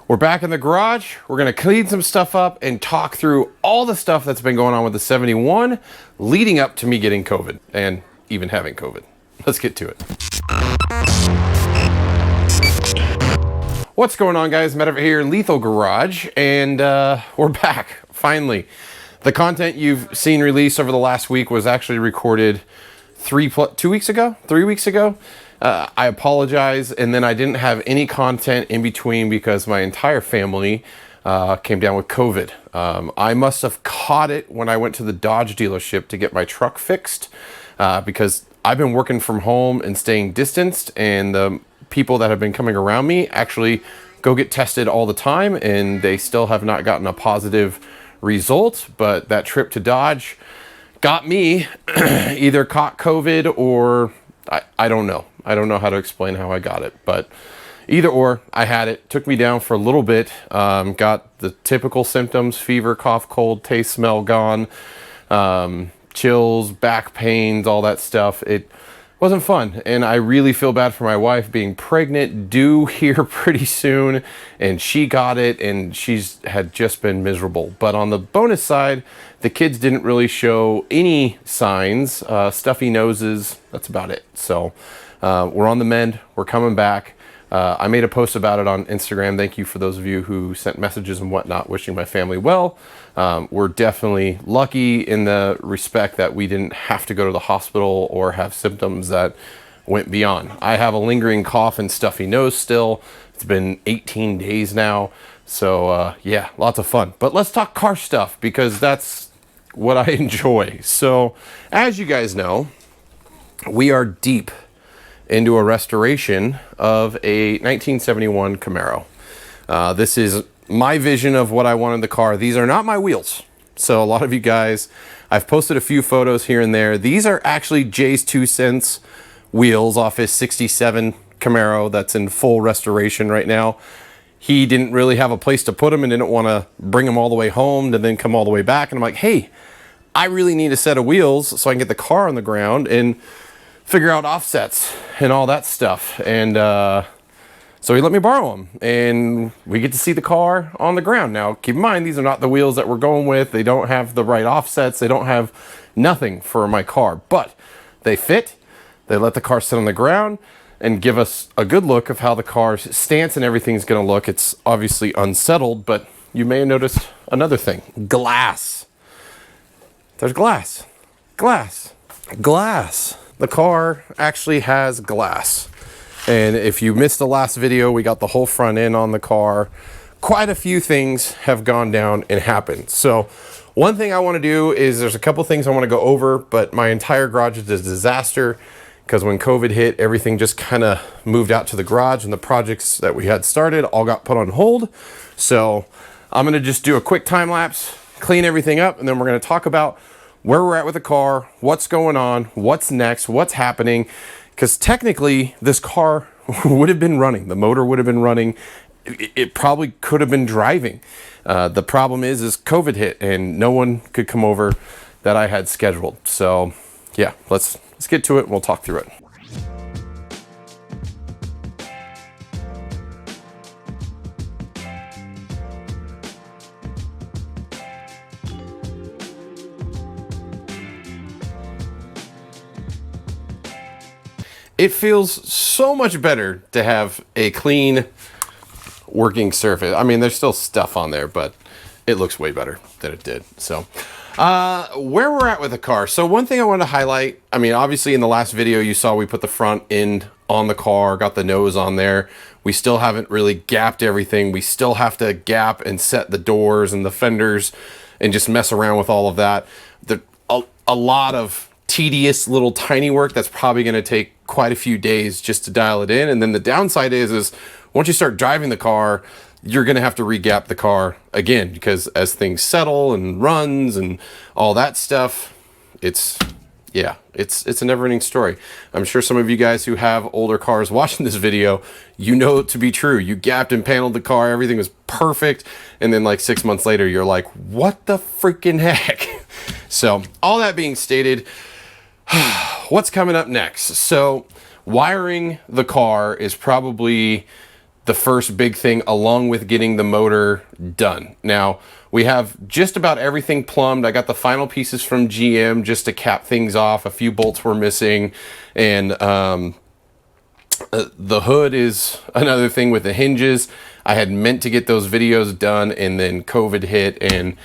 We're back in the garage. We're gonna clean some stuff up and talk through all the stuff that's been going on with the 71 leading up to me getting COVID and even having COVID. Let's get to it. What's going on, guys? Matt over here, Lethal Garage, and we're back, finally. The content you've seen released over the last week was actually recorded 3 weeks ago. I apologize, and then I didn't have any content in between because my entire family came down with COVID. I must have caught it when I went to the Dodge dealership to get my truck fixed because I've been working from home and staying distanced, and the people that have been coming around me actually go get tested all the time, and they still have not gotten a positive result. But that trip to Dodge got me either caught COVID or I don't know. I don't know how to explain how I got it, but either or, I had it. Took me down for a little bit. Got the typical symptoms: fever, cough, cold, taste, smell gone, chills, back pains, all that stuff. It wasn't fun, and I really feel bad for my wife being pregnant, due here pretty soon, and she got it, and she's had just been miserable. But on the bonus side, the kids didn't really show any signs, stuffy noses, that's about it. So we're on the mend, we're coming back. I made a post about it on Instagram. Thank you for those of you who sent messages and whatnot wishing my family well. We're definitely lucky in the respect that we didn't have to go to the hospital or have symptoms that went beyond. I have a lingering cough and stuffy nose still. It's been 18 days now. So yeah, lots of fun. But let's talk car stuff because that's what I enjoy. So as you guys know, we are deep into a restoration of a 1971 Camaro. This is my vision of what I wanted in the car. These are not my wheels. So a lot of you guys, I've posted a few photos here and there. These are actually Jay's 2 cents wheels off his 67 Camaro that's in full restoration right now. He didn't really have a place to put them and didn't want to bring them all the way home and then come all the way back. And I'm like, hey, I really need a set of wheels so I can get the car on the ground and figure out offsets and all that stuff. And so he let me borrow them, and we get to see the car on the ground. Now, keep in mind, these are not the wheels that we're going with. They don't have the right offsets. They don't have nothing for my car, but they fit. They let the car sit on the ground and give us a good look of how the car's stance and everything's gonna look. It's obviously unsettled, but you may have noticed another thing: glass. There's glass. The car actually has glass. And if you missed the last video, we got the whole front end on the car. Quite a few things have gone down and happened. So one thing I want to do is there's a couple things I want to go over, but my entire garage is a disaster because when COVID hit, everything just kind of moved out to the garage, and the projects that we had started all got put on hold. So I'm going to just do a quick time lapse, clean everything up, and then we're going to talk about where we're at with the car, what's going on, what's next, what's happening. Because technically, this car would have been running. The motor would have been running. It probably could have been driving. The problem is COVID hit, and no one could come over that I had scheduled. So, yeah, let's get to it, and we'll talk through it. It feels so much better to have a clean working surface. I mean, there's still stuff on there, but it looks way better than it did. So where we're at with the car. So one thing I wanted to highlight, I mean, obviously in the last video you saw we put the front end on the car, got the nose on there. We still haven't really gapped everything. We still have to gap and set the doors and the fenders and just mess around with all of that. A lot of tedious little tiny work that's probably going to take quite a few days just to dial it in. And then the downside is once you start driving the car, you're going to have to re-gap the car again, because as things settle and runs and all that stuff, it's a never-ending story. I'm sure some of you guys who have older cars watching this video, you know it to be true. You gapped and paneled the car, everything was perfect, and then like 6 months later, you're like, what the freaking heck? So all that being stated, what's coming up next? So wiring the car is probably the first big thing, along with getting the motor done. Now, we have just about everything plumbed. I got the final pieces from GM just to cap things off. A few bolts were missing, and the hood is another thing with the hinges. I had meant to get those videos done, and then COVID hit, and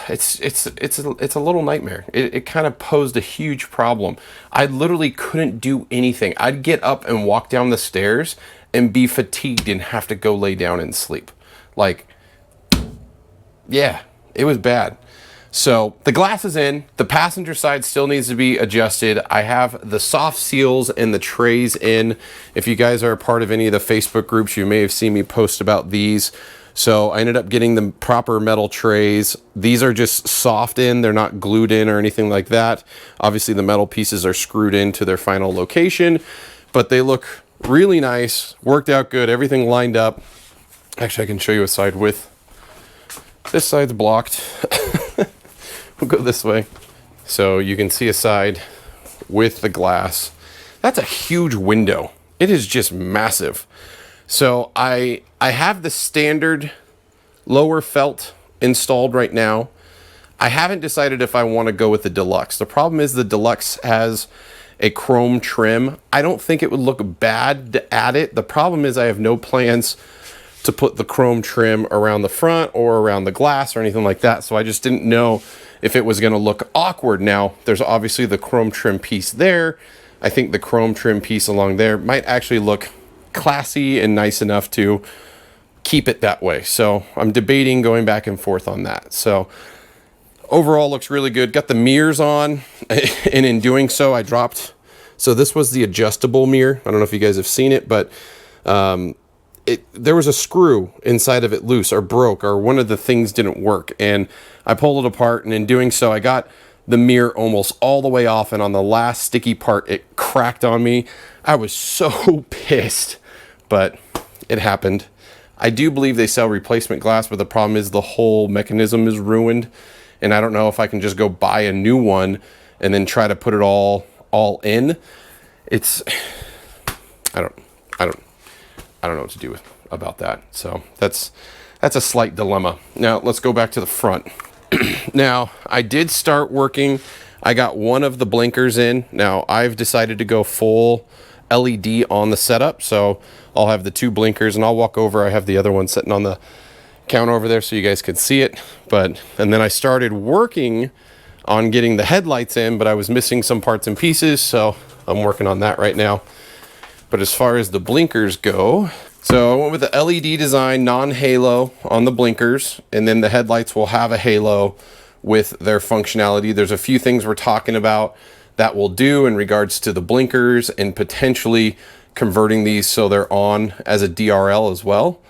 it's a little nightmare. It kind of posed a huge problem. I literally couldn't do anything. I'd get up and walk down the stairs and be fatigued and have to go lay down and sleep. Like, yeah, it was bad. So the glass is in. The passenger side still needs to be adjusted. I have the soft seals and the trays in. If you guys are a part of any of the Facebook groups, you may have seen me post about these. So I ended up getting the proper metal trays. These are just soft in. They're not glued in or anything like that. Obviously the metal pieces are screwed into their final location, but they look really nice. Worked out good. Everything lined up. Actually, I can show you a side with. This side's blocked. We'll go this way. So you can see a side with the glass. That's a huge window. It is just massive. So I have the standard lower felt installed right now. I haven't decided if I want to go with the deluxe. The problem is the deluxe has a chrome trim. I don't think it would look bad to add it. The problem is I have no plans to put the chrome trim around the front or around the glass or anything like that. So I just didn't know if it was going to look awkward. Now, there's obviously the chrome trim piece there. I think the chrome trim piece along there might actually look classy and nice enough to keep it that way. So I'm debating going back and forth on that. So overall looks really good. Got the mirrors on, and in doing so I dropped, so this was the adjustable mirror. I don't know if you guys have seen it, but there was a screw inside of it loose or broke, or one of the things didn't work, and I pulled it apart, and in doing so I got the mirror almost all the way off, and on the last sticky part it cracked on me. I was so pissed, but it happened. I do believe they sell replacement glass, but the problem is the whole mechanism is ruined, and I don't know if I can just go buy a new one and then try to put it all in. It's I don't know what to do about that. So that's a slight dilemma. Now let's go back to the front. Now I did start working. I got one of the blinkers in. Now I've decided to go full LED on the setup, so I'll have the two blinkers, and I'll walk over. I have the other one sitting on the counter over there so you guys can see it. And then I started working on getting the headlights in, but I was missing some parts and pieces, so I'm working on that right now. But as far as the blinkers go, so I went with the LED design, non-halo on the blinkers, and then the headlights will have a halo with their functionality. There's a few things we're talking about that we'll do in regards to the blinkers, and potentially converting these so they're on as a DRL as well.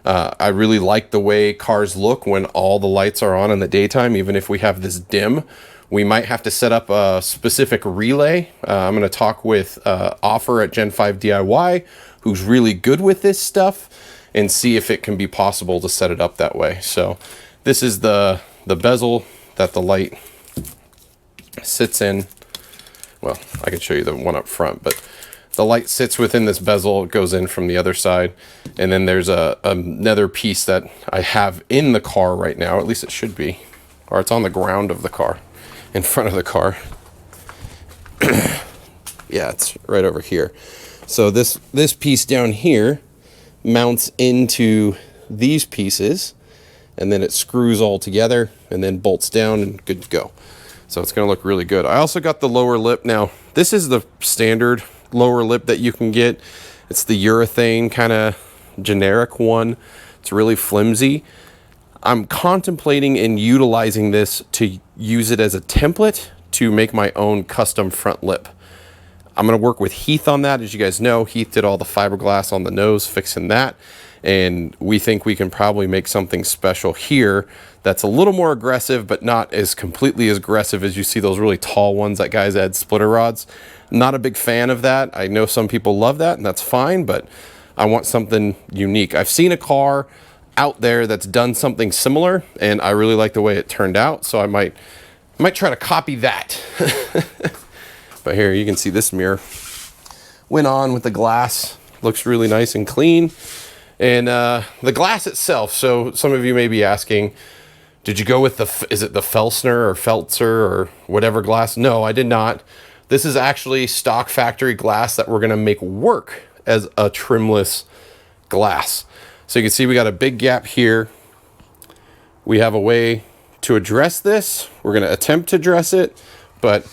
I really like the way cars look when all the lights are on in the daytime, even if we have this dim. We might have to set up a specific relay. I'm going to talk with Offer at Gen 5 DIY, who's really good with this stuff, and see if it can be possible to set it up that way. So this is the bezel that the light sits in. Well, I can show you the one up front, but the light sits within this bezel. It goes in from the other side. And then there's another piece that I have in the car right now. At least it should be. Or it's on the ground of the car, in front of the car. Yeah, it's right over here. So this piece down here mounts into these pieces, and then it screws all together and then bolts down and good to go. So it's going to look really good. I also got the lower lip. Now, this is the standard lower lip that you can get. It's the urethane kind of generic one. It's really flimsy. I'm contemplating in utilizing this to use it as a template to make my own custom front lip. I'm going to work with Heath on that. As you guys know, Heath did all the fiberglass on the nose, fixing that. And we think we can probably make something special here that's a little more aggressive, but not as completely as aggressive as you see those really tall ones that guys add splitter rods. Not a big fan of that. I know some people love that, and that's fine, but I want something unique. I've seen a car out there that's done something similar, and I really like the way it turned out, so I might try to copy that. But here you can see this mirror went on with the glass. Looks really nice and clean. And the glass itself, so some of you may be asking, did you go with is it the Felsner or Feltzer or whatever glass? No, I did not. This is actually stock factory glass that we're gonna make work as a trimless glass. So you can see we got a big gap here. We have a way to address this. We're gonna attempt to address it, but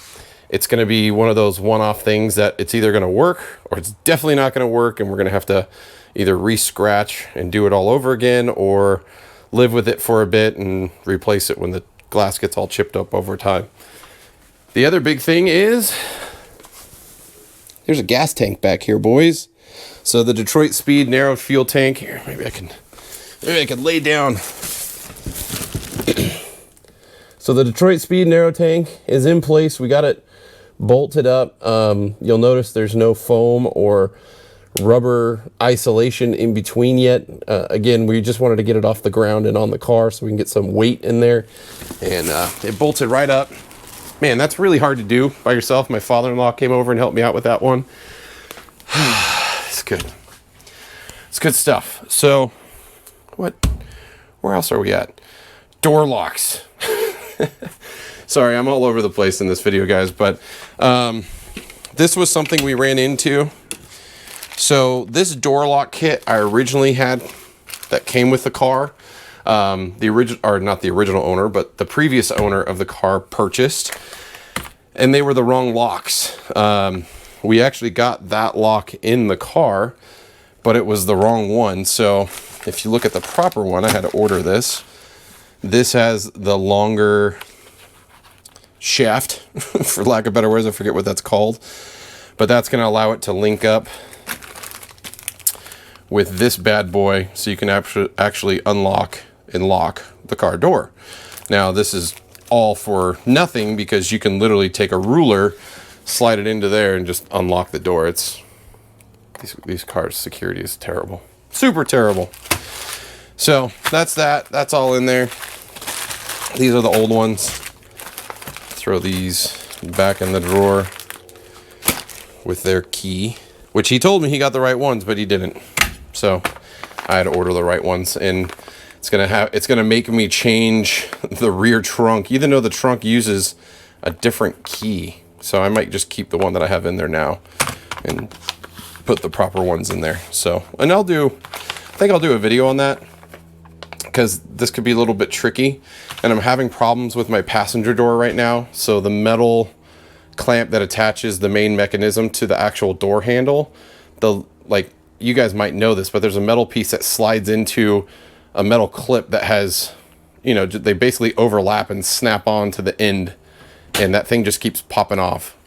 it's gonna be one of those one-off things that it's either gonna work or it's definitely not gonna work, and we're gonna have to either re-scratch and do it all over again or live with it for a bit and replace it when the glass gets all chipped up over time. The other big thing is there's a gas tank back here, boys. So the Detroit Speed narrow fuel tank here, maybe I can lay down. So the Detroit Speed narrow tank is in place. We got it bolted up. You'll notice there's no foam or rubber isolation in between yet. Again, we just wanted to get it off the ground and on the car so we can get some weight in there. And it bolted right up. Man, that's really hard to do by yourself. My father-in-law came over and helped me out with that one. It's good. It's good stuff. So, where else are we at? Door locks. Sorry, I'm all over the place in this video, guys, but this was something we ran into. So this door lock kit I originally had that came with the car, the original, or not the original owner, but the previous owner of the car purchased, and they were the wrong locks. We actually got that lock in the car, but it was the wrong one. So if you look at the proper one, I had to order this. This has the longer shaft, for lack of better words, I forget what that's called, but that's going to allow it to link up with this bad boy so you can actually unlock and lock the car door. Now this is all for nothing because you can literally take a ruler, slide it into there, and just unlock the door. It's these cars' security is terrible, super terrible. So that's that. That's all in there. These are the old ones. Throw these back in the drawer with their key, which he told me he got the right ones, but he didn't. So I had to order the right ones, and it's gonna make me change the rear trunk, even though the trunk uses a different key. So I might just keep the one that I have in there now and put the proper ones in there. So, and I think I'll do a video on that because this could be a little bit tricky, and I'm having problems with my passenger door right now. So the metal clamp that attaches the main mechanism to the actual door handle, you guys might know this, but there's a metal piece that slides into a metal clip that has, they basically overlap and snap on to the end, and that thing just keeps popping off.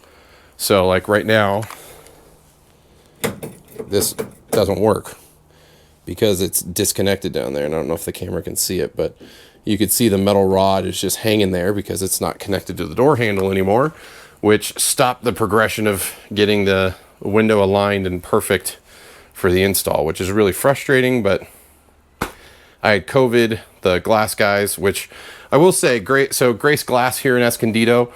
So like right now, this doesn't work because it's disconnected down there, and I don't know if the camera can see it, but you could see the metal rod is just hanging there because it's not connected to the door handle anymore, which stopped the progression of getting the window aligned and perfect for the install, which is really frustrating. But I had COVID, the glass guys, which I will say, great. So Grace Glass here in Escondido,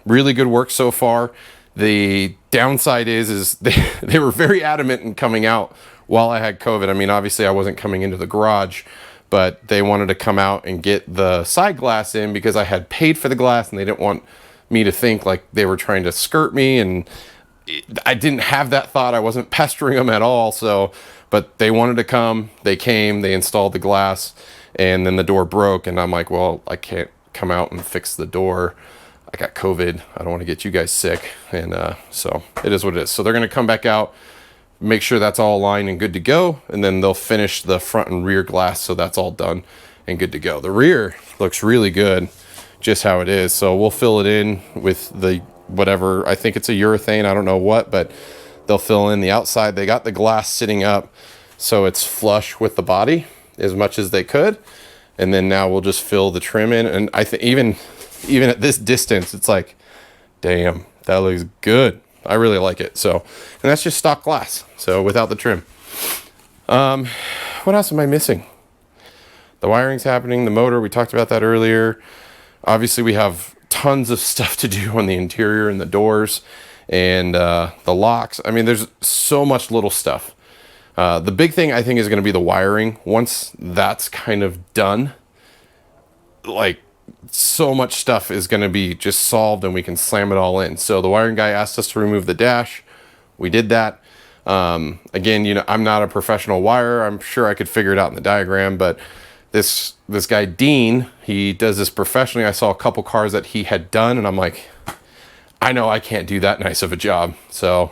really good work so far. The downside is they were very adamant in coming out while I had COVID. I mean, obviously I wasn't coming into the garage, but they wanted to come out and get the side glass in because I had paid for the glass, and they didn't want me to think like they were trying to skirt me, and I didn't have that thought. I wasn't pestering them at all. So, but they wanted to come, they came, they installed the glass, and then the door broke, and I'm like, well, I can't come out and fix the door. I got COVID. I don't want to get you guys sick. And so it is what it is. So they're going to come back out, make sure that's all aligned and good to go, and then they'll finish the front and rear glass so that's all done and good to go. The rear looks really good just how it is. So we'll fill it in with the whatever, I think it's a urethane, I don't know what, but they'll fill in the outside. They got the glass sitting up so it's flush with the body as much as they could, and then now we'll just fill the trim in. And I think even at this distance, it's like, damn, that looks good. I really like it. So, and that's just stock glass, so without the trim. What else am I missing? The wiring's happening, the motor, we talked about that earlier. Obviously we have tons of stuff to do on the interior and the doors, and the locks. I mean, there's so much little stuff. The big thing I think is going to be the wiring. Once that's kind of done, like, so much stuff is going to be just solved and we can slam it all in. So the wiring guy asked us to remove the dash. We did that. Again, you know, I'm not a professional wirer. I'm sure I could figure it out in the diagram, but this guy, Dean, he does this professionally. I saw a couple cars that he had done, and I'm like, I know I can't do that nice of a job. So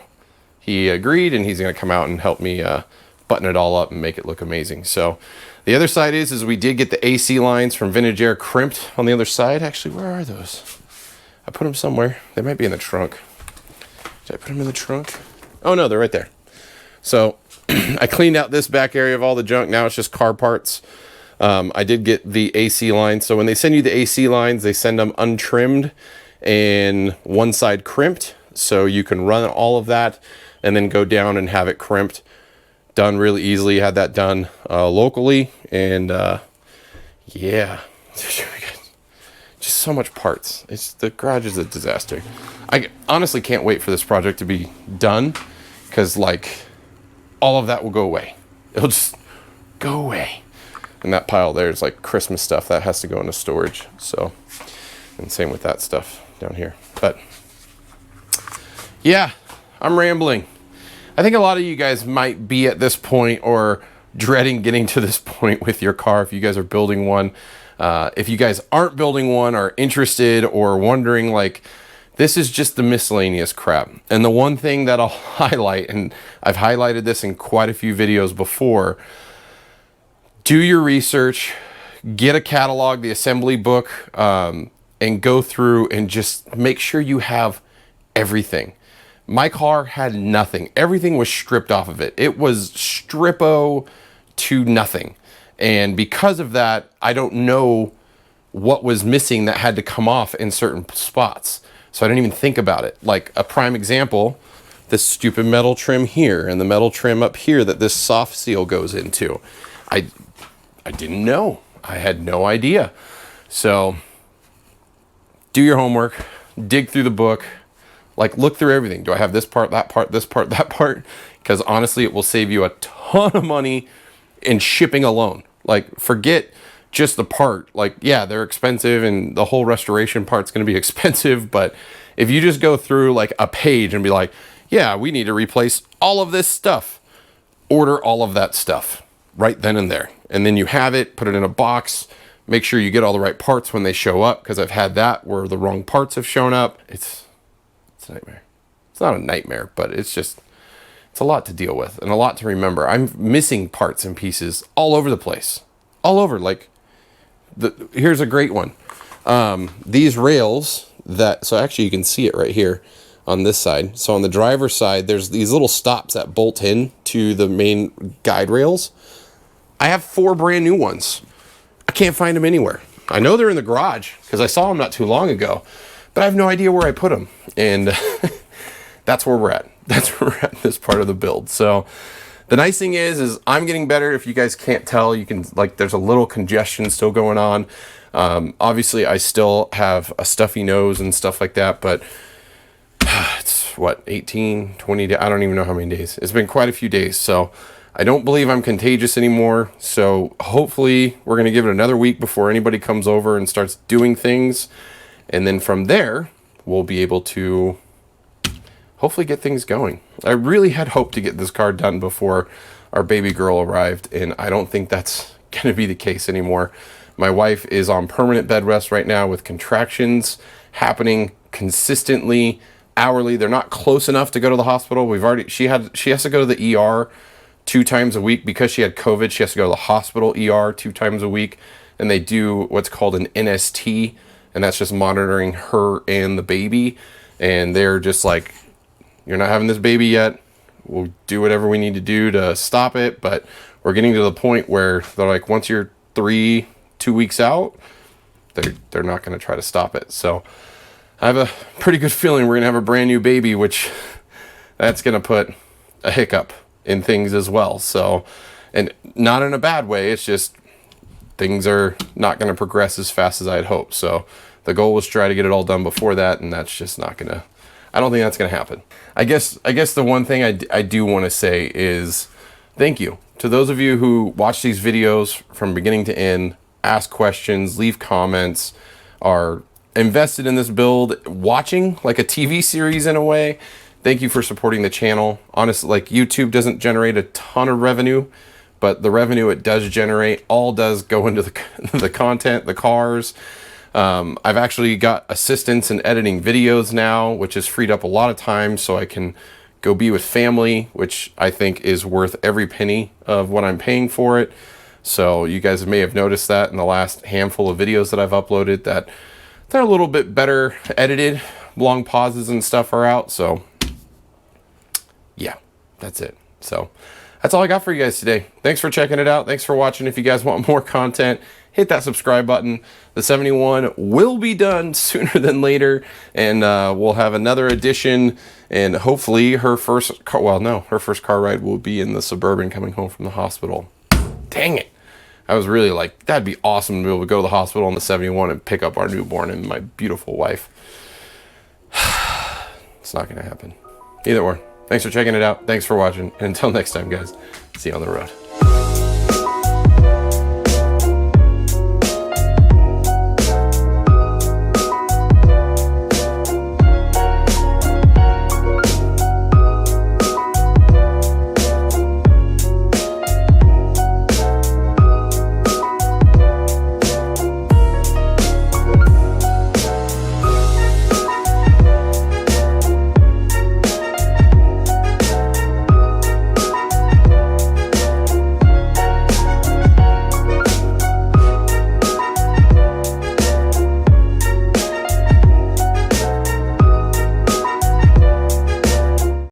he agreed, and he's going to come out and help me button it all up and make it look amazing. So the other side is we did get the AC lines from Vintage Air crimped on the other side. Actually, where are those? I put them somewhere. They might be in the trunk. Did I put them in the trunk? Oh no, they're right there. So I cleaned out this back area of all the junk. Now it's just car parts. I did get the AC lines. So when they send you the AC lines, they send them untrimmed and one side crimped. So you can run all of that and then go down and have it crimped. Done really easily. Had that done locally. And yeah, just so much parts. The garage is a disaster. I honestly can't wait for this project to be done, because like all of that will go away. It'll just go away. And that pile there is like Christmas stuff that has to go into storage. So, and same with that stuff down here. But yeah, I'm rambling. I think a lot of you guys might be at this point or dreading getting to this point with your car if you guys are building one. If you guys aren't building one, are interested or wondering, like, this is just the miscellaneous crap. And the one thing that I'll highlight, and I've highlighted this in quite a few videos before, do your research, get a catalog, the assembly book, and go through and just make sure you have everything. My car had nothing. Everything was stripped off of it. It was strippo to nothing. And because of that, I don't know what was missing that had to come off in certain spots. So I didn't even think about it. Like a prime example, this stupid metal trim here and the metal trim up here that this soft seal goes into. I didn't know. I had no idea. So do your homework, dig through the book, like look through everything. Do I have this part, that part, this part, that part? Because honestly, it will save you a ton of money in shipping alone. Like forget just the part. Like, yeah, they're expensive and the whole restoration part's going to be expensive. But if you just go through like a page and be like, yeah, we need to replace all of this stuff, order all of that stuff right then and there. And then you have it, put it in a box, make sure you get all the right parts when they show up. Because I've had that where the wrong parts have shown up. It's a nightmare. It's not a nightmare, but it's a lot to deal with and a lot to remember. I'm missing parts and pieces all over the place. All over. Like, here's a great one. These rails so actually you can see it right here on this side. So on the driver's side, there's these little stops that bolt in to the main guide rails. I have 4 brand new ones. I can't find them anywhere. I know they're in the garage because I saw them not too long ago, but I have no idea where I put them. And that's where we're at. That's where we're at in this part of the build. So the nice thing is I'm getting better. If you guys can't tell, you can, like, there's a little congestion still going on. Obviously I still have a stuffy nose and stuff like that, but it's what, 18, 20 days? I don't even know how many days. It's been quite a few days. So I don't believe I'm contagious anymore. So hopefully we're going to give it another week before anybody comes over and starts doing things. And then from there, we'll be able to hopefully get things going. I really had hoped to get this car done before our baby girl arrived, and I don't think that's going to be the case anymore. My wife is on permanent bed rest right now with contractions happening consistently, hourly. They're not close enough to go to the hospital. She has to go to the ER 2 times a week because she had COVID. She has to go to the hospital ER 2 times a week, and they do what's called an NST, and that's just monitoring her and the baby. And they're just like, you're not having this baby yet. We'll do whatever we need to do to stop it. But we're getting to the point where they're like, once you're 2 weeks out, they're not going to try to stop it. So I have a pretty good feeling we're going to have a brand new baby, which that's going to put a hiccup in things as well. So, and not in a bad way. It's just things are not going to progress as fast as I'd hoped. So the goal was to try to get it all done before that. And that's just not going to, I don't think that's going to happen. I guess the one thing I do want to say is thank you to those of you who watch these videos from beginning to end, ask questions, leave comments, are invested in this build, watching like a TV series in a way. Thank you for supporting the channel. Honestly, like, YouTube doesn't generate a ton of revenue, but the revenue it does generate all does go into the content, the cars. I've actually got assistance in editing videos now, which has freed up a lot of time so I can go be with family, which I think is worth every penny of what I'm paying for it. So you guys may have noticed that in the last handful of videos that I've uploaded, that they're a little bit better edited. Long pauses and stuff are out. So yeah, that's it. So that's all I got for you guys today. Thanks for checking it out. Thanks for watching. If you guys want more content, hit that subscribe button. The 71 will be done sooner than later, and we'll have another edition, and hopefully her first car, well, no, her first car ride will be in the Suburban coming home from the hospital. Dang it. I was really like, that'd be awesome to be able to go to the hospital in the 71 and pick up our newborn and my beautiful wife. It's not going to happen. Either or. Thanks for checking it out. Thanks for watching. And until next time, guys, see you on the road.